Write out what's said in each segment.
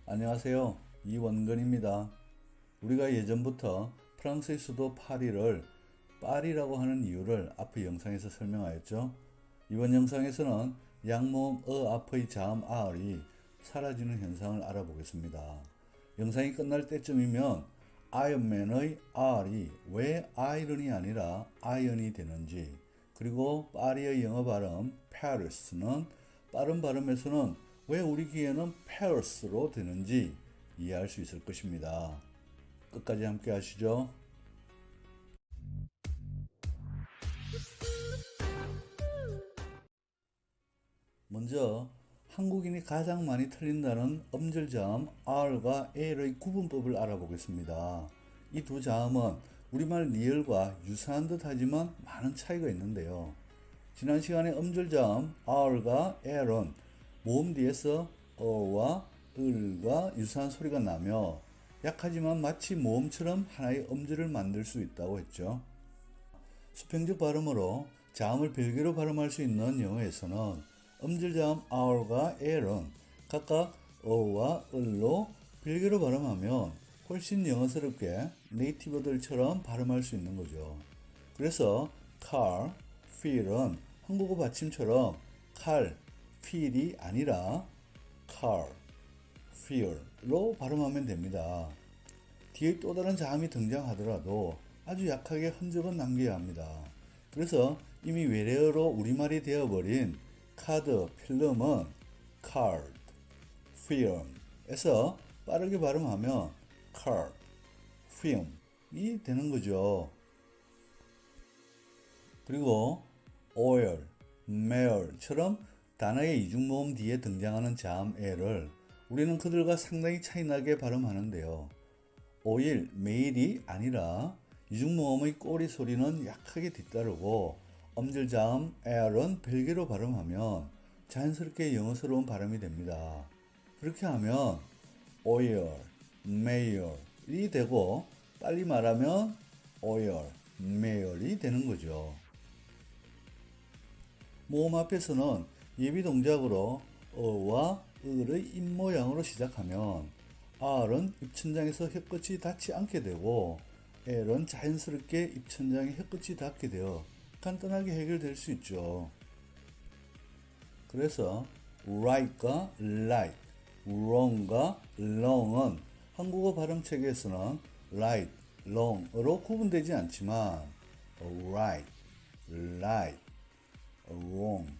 안녕하세요. 이원근입니다. 우리가 예전부터 프랑스의 수도 파리를 파리라고 하는 이유를 앞의 영상에서 설명하였죠. 이번 영상에서는 양모음 어 앞의 자음 r이 사라지는 현상을 알아보겠습니다. 영상이 끝날 때쯤이면 아이언맨의 r이 왜 iron이 아니라 iron이 되는지, 그리고 파리의 영어 발음 Paris는 빠른 발음에서는 왜 우리 귀에는 Paris로 되는지 이해할 수 있을 것입니다. 끝까지 함께 하시죠. 먼저 한국인이 가장 많이 틀린다는 음절 자음 R과 L의 구분법을 알아보겠습니다. 이 두 자음은 우리말 리을과 유사한 듯 하지만 많은 차이가 있는데요. 지난 시간에 음절 자음 R과 L은 모음 뒤에서 어와 을과 유사한 소리가 나며 약하지만 마치 모음처럼 하나의 음절을 만들 수 있다고 했죠. 수평적 발음으로 자음을 별개로 발음할 수 있는 영어에서는 음절 자음 R과 L은 각각 어와 을로 별개로 발음하면 훨씬 영어스럽게 네이티브들처럼 발음할 수 있는 거죠. 그래서 car, feel은 한국어 받침처럼 칼, feel이 아니라 car, feel로 발음하면 됩니다. 뒤에 또 다른 자음이 등장하더라도 아주 약하게 흔적은 남겨야 합니다. 그래서 이미 외래어로 우리말이 되어버린 카드, 필름은 card, film에서 빠르게 발음하면 card, film이 되는 거죠. 그리고 oil, mare처럼 단어의 이중모음 뒤에 등장하는 자음 L을 우리는 그들과 상당히 차이나게 발음하는데요. 오일, 메일이 아니라 이중모음의 꼬리 소리는 약하게 뒤따르고 음절 자음 L은 별개로 발음하면 자연스럽게 영어스러운 발음이 됩니다. 그렇게 하면 oil, mail이 되고 빨리 말하면 oil, mail이 되는 거죠. 모음 앞에서는 예비 동작으로 어와 을의 입모양으로 시작하면 R은 입천장에서 혀끝이 닿지 않게 되고 L은 자연스럽게 입천장에 혀끝이 닿게 되어 간단하게 해결될 수 있죠. 그래서 right과 like, wrong과 wrong은 한국어 발음 체계에서는 right, wrong으로 구분되지 않지만 right, like, wrong,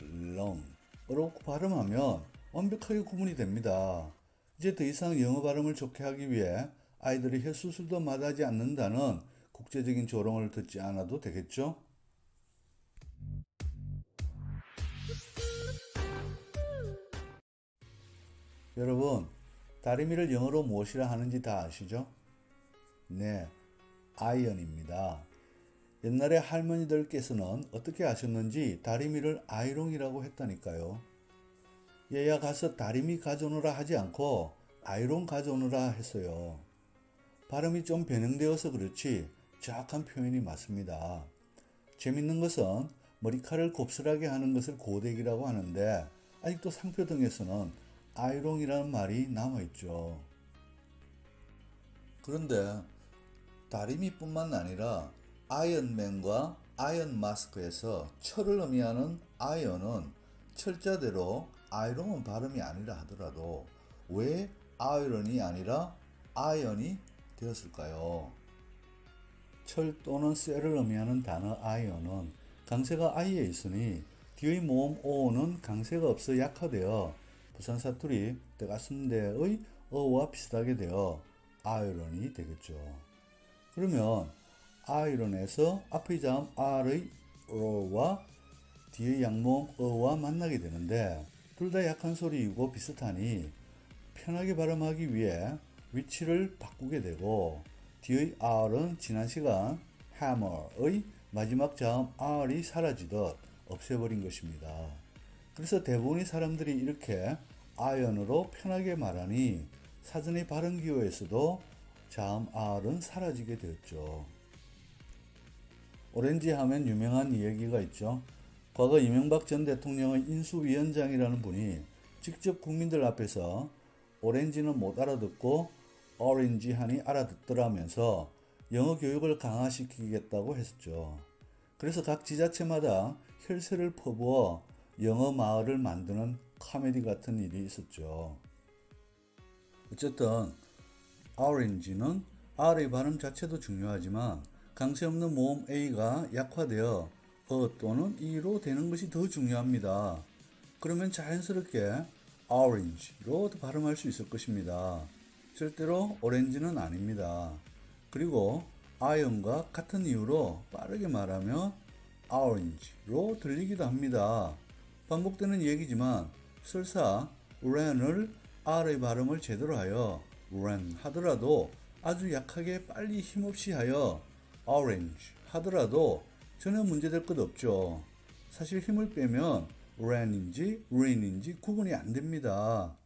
wrong으로 발음하면 완벽하게 구분이 됩니다. 이제 더 이상 영어 발음을 좋게 하기 위해 아이들이 혀수술도 마다하지 않는다는 국제적인 조롱을 듣지 않아도 되겠죠? 여러분, 다리미를 영어로 무엇이라 하는지 다 아시죠? 네, 아이언입니다. 옛날에 할머니들께서는 어떻게 아셨는지 다리미를 아이롱이라고 했다니까요. 얘야 가서 다리미 가져오느라 하지 않고 아이롱 가져오느라 했어요. 발음이 좀 변형되어서 그렇지 정확한 표현이 맞습니다. 재밌는 것은 머리카락을 곱슬하게 하는 것을 고데기라고 하는데 아직도 상표 등에서는 아이롱이라는 말이 남아있죠. 그런데 다리미뿐만 아니라 아이언맨과 아이언 마스크에서 철을 의미하는 아이언은 철자대로 아이론은 발음이 아니라 하더라도 왜 아이런이 아니라 아이언이 되었을까요? 철 또는 쇠를 의미하는 단어 아이언은 강세가 I에 있으니 뒤의 모음 O는 강세가 없어 약화되어 부산 사투리 때가슴대의 어와 비슷하게 되어 아이런이 되겠죠. 그러면 아이런에서 앞의 자음 R의 어와 뒤의 양모음 어와 만나게 되는데 둘 다 약한 소리이고 비슷하니 편하게 발음하기 위해 위치를 바꾸게 되고 뒤의 R은 지난 시간 hammer의 마지막 자음 R이 사라지듯 없애버린 것입니다. 그래서 대부분의 사람들이 이렇게 iron으로 편하게 말하니 사전의 발음 기호에서도 자음 R은 사라지게 되었죠. 오렌지 하면 유명한 이야기가 있죠. 과거 이명박 전 대통령의 인수위원장이라는 분이 직접 국민들 앞에서 오렌지는 못 알아듣고 오렌지 하니 알아듣더라면서 영어 교육을 강화시키겠다고 했었죠. 그래서 각 지자체마다 혈세를 퍼부어 영어 마을을 만드는 코미디 같은 일이 있었죠. 어쨌든 orange는 R의 발음 자체도 중요하지만 강세 없는 모음 A가 약화되어 또는 E로 되는 것이 더 중요합니다. 그러면 자연스럽게 orange로 발음할 수 있을 것입니다. 절대로 오렌지는 아닙니다. 그리고 iron과 같은 이유로 빠르게 말하면 orange로 들리기도 합니다. 반복되는 얘기지만 설사 rain을 R의 발음을 제대로 하여 rain 하더라도 아주 약하게 빨리 힘없이 하여 orange 하더라도 전혀 문제될 것 없죠. 사실 힘을 빼면 rain인지 rain인지 구분이 안 됩니다.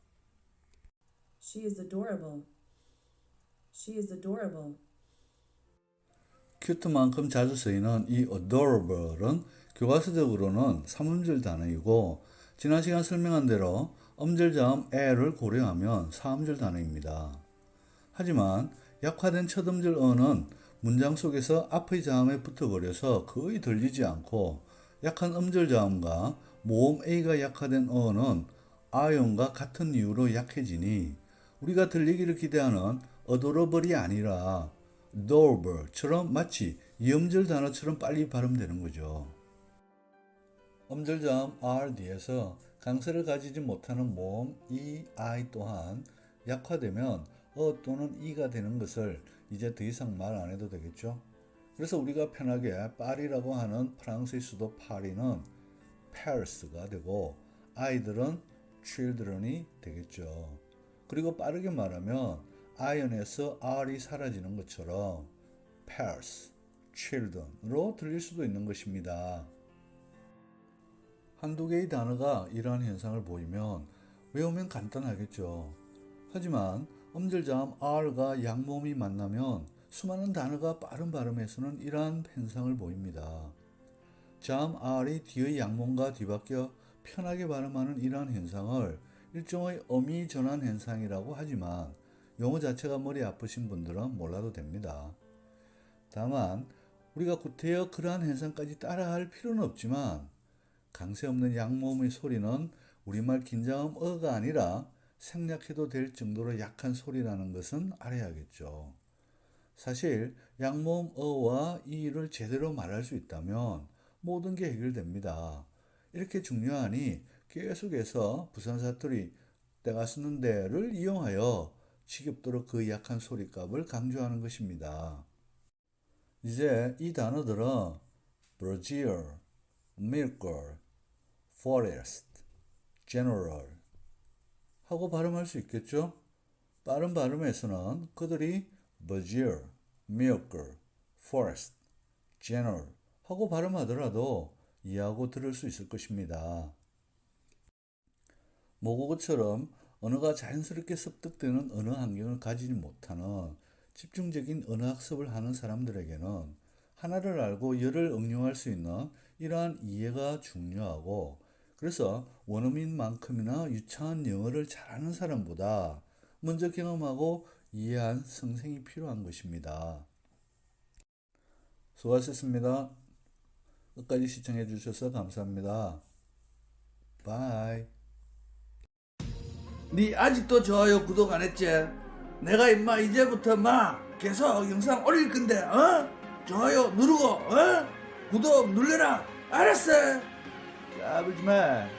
She is adorable. She is adorable. 큐트만큼 자주 쓰이는 이 adorable은 교과서적으로는 3음절 단어이고 지난 시간 설명한 대로 음절자음 에를 고려하면 4음절 단어입니다. 하지만 약화된 첫 음절 어는 문장 속에서 앞의 자음에 붙어버려서 거의 들리지 않고 약한 음절 자음과 모음 A가 약화된 어는 iron과 같은 이유로 약해지니 우리가 들리기를 기대하는 adorable이 아니라 adorable처럼 마치 이음절 단어처럼 빨리 발음되는 거죠. 음절 자음 R 뒤에서 강세를 가지지 못하는 모음 E, I 또한 약화되면 또는 E가 되는 것을 이제 더 이상 말 안 해도 되겠죠. 그래서 우리가 편하게 파리라고 하는 프랑스의 수도 파리는 Paris가 되고 아이들은 children이 되겠죠. 그리고 빠르게 말하면 iron에서 R이 사라지는 것처럼 Paris, children으로 들릴 수도 있는 것입니다. 한두 개의 단어가 이러한 현상을 보이면 외우면 간단하겠죠. 하지만 음절자음 R과 양모음이 만나면 수많은 단어가 빠른 발음에서는 이러한 현상을 보입니다. 자음 R이 뒤의 양모음과 뒤바뀌어 편하게 발음하는 이러한 현상을 일종의 어미 전환 현상이라고 하지만 용어 자체가 머리 아프신 분들은 몰라도 됩니다. 다만 우리가 구태여 그러한 현상까지 따라할 필요는 없지만 강세 없는 양모음의 소리는 우리말 긴장음 어가 아니라 생략해도 될 정도로 약한 소리라는 것은 알아야겠죠. 사실 양모음 어와 이를 제대로 말할 수 있다면 모든 게 해결됩니다. 이렇게 중요하니 계속해서 부산 사투리 때가 쓰는 데를 이용하여 지겹도록 그 약한 소리값을 강조하는 것입니다. 이제 이 단어들은 brazier, milker, forest, general 하고 발음할 수 있겠죠? 빠른 발음에서는 그들이 brazier, milker, forest, general 하고 발음하더라도 이해하고 들을 수 있을 것입니다. 모국어처럼 언어가 자연스럽게 습득되는 언어 환경을 가지지 못하는 집중적인 언어 학습을 하는 사람들에게는 하나를 알고 열을 응용할 수 있는 이러한 이해가 중요하고 그래서 원어민만큼이나 유창한 영어를 잘하는 사람보다 먼저 경험하고 이해한 성생이 필요한 것입니다. 수고하셨습니다. 끝까지 시청해 주셔서 감사합니다. 바이. 니 아직도 좋아요 구독 안 했지? 내가 임마 이제부터 막 계속 영상 올릴 건데 좋아요 누르고 구독 눌러라 알았어? 까불지 마.